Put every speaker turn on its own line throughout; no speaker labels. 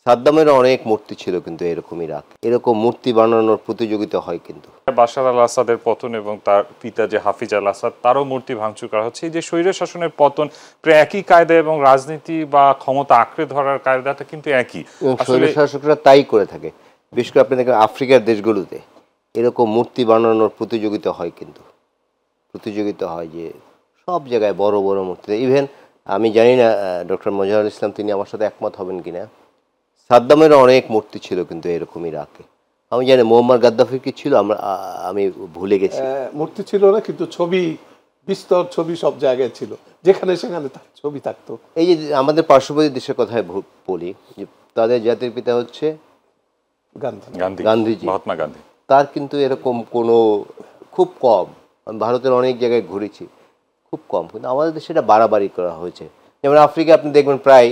সাদ্দামের অনেক মূর্তি ছিল কিন্তু এরকম ইরাক এরকম মূর্তি বানানোর প্রতিযোগিতা হয় কিন্তু
বাশার আল আসাদের পতন এবং তার পিতা যে হাফিজ আল আসাদ তারও মূর্তি ভাঙচুর করা হচ্ছে। এই যে স্বৈর শাসনের পতন প্রায় একই কায়দা এবং রাজনীতি বা ক্ষমতা আঁকড়ে ধরার কায়দাটা কিন্তু একই।
স্বৈর শাসকরা তাই করে থাকে। বিশেষ করে আপনি দেখেন আফ্রিকার দেশগুলোতে এরকম মূর্তি বানানোর প্রতিযোগিতা হয় কিন্তু প্রতিযোগিতা হয় যে সব জায়গায় বড় বড় মূর্তি। ইভেন আমি জানি না ডক্টর মজারুল ইসলাম তিনি আমার সাথে একমত হবেন কিনা, সাদ্দামেরও অনেক মূর্তি ছিল কিন্তু এরকম ইরাকে। আমি জানি মোহাম্মদ গাদ্দাফির কি ছিল আমি ভুলে গেছি।
মূর্তি ছিল না কিন্তু ছবি, বিস্তর ছবি সব জায়গায় ছিল, যেখানে সেখানে তার ছবি থাকতো।
এই যে আমাদের পার্শ্ববর্তী দেশের কথায় বলি যে তাদের জাতির পিতা হচ্ছে গান্ধীজি,
মহাত্মা গান্ধী।
তার কিন্তু এরকম কোনো খুব কম, আমি ভারতের অনেক জায়গায় ঘুরেছি, খুব কম, কিন্তু আমাদের দেশে এটা বাড়াবাড়ি করা হয়েছে। যেমন আফ্রিকা আপনি দেখবেন প্রায়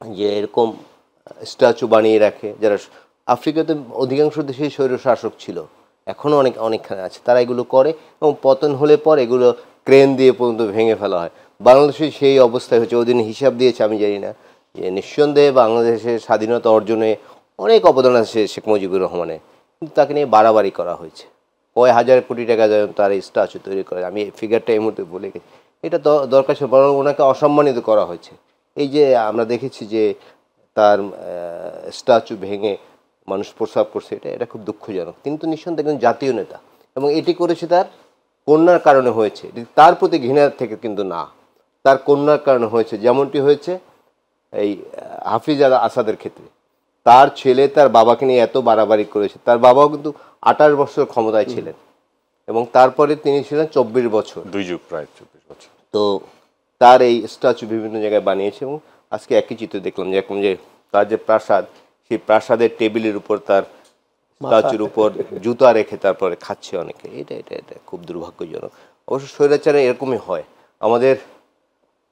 যে এরকম স্ট্যাচু বানিয়ে রাখে, যারা আফ্রিকাতে অধিকাংশ দেশেই স্বৈর শাসক ছিল, এখনও অনেকখানে আছে, তারা এগুলো করে এবং পতন হলে পর এগুলো ক্রেন দিয়ে পর্যন্ত ভেঙে ফেলা হয়। বাংলাদেশে সেই অবস্থায় হচ্ছে, ওদিন হিসাব দিয়েছে আমি জানি না, যে নিঃসন্দেহে বাংলাদেশের স্বাধীনতা অর্জনে অনেক অবদান আছে শেখ মুজিবুর রহমানের, কিন্তু তাকে নিয়ে বাড়াবাড়ি করা হয়েছে। কয় হাজার কোটি টাকা তার এই স্ট্যাচু তৈরি করে, আমি এই ফিগারটা এই মুহূর্তে বলে গেছি। এটা দরকার ছিল, বরং ওনাকে অসম্মানিত করা হয়েছে। এই যে আমরা দেখেছি যে তার স্ট্যাচু ভেঙে মানুষ প্রস্রাব করছে, এটা খুব দুঃখজনক। কিন্তু নিঃসন্দেহে একজন জাতীয় নেতা, এবং এটি করেছে তার কন্যার কারণে হয়েছে, তার প্রতি ঘৃণার থেকে কিন্তু না, তার কন্যার কারণে হয়েছে। যেমনটি হয়েছে এই হাফিজ আল আসাদের ক্ষেত্রে, তার ছেলে তার বাবাকে নিয়ে এত বাড়াবাড়ি করেছে। তার বাবাও কিন্তু 28 বছর ক্ষমতায় ছিলেন এবং তারপরে তিনি ছিলেন 24 বছর,
দুই যুগ, প্রায় 24 বছর।
তো তার এই স্ট্যাচু বিভিন্ন জায়গায় বানিয়েছে। এবং আজকে একই চিত্র দেখলাম যে এখন যে তার যে প্রাসাদ, সেই প্রাসাদের টেবিলের উপর তার স্ট্যাচুর উপর জুতা রেখে তারপরে খাচ্ছে অনেকে। এটা খুব দুর্ভাগ্যজনক। অবশ্য স্বৈরাচারে এরকমই হয়। আমাদের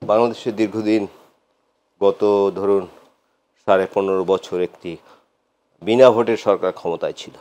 বাংলাদেশে দীর্ঘদিন, গত ধরুন 15.5 বছর একটি বিনা ভোটের সরকার ক্ষমতায় ছিল।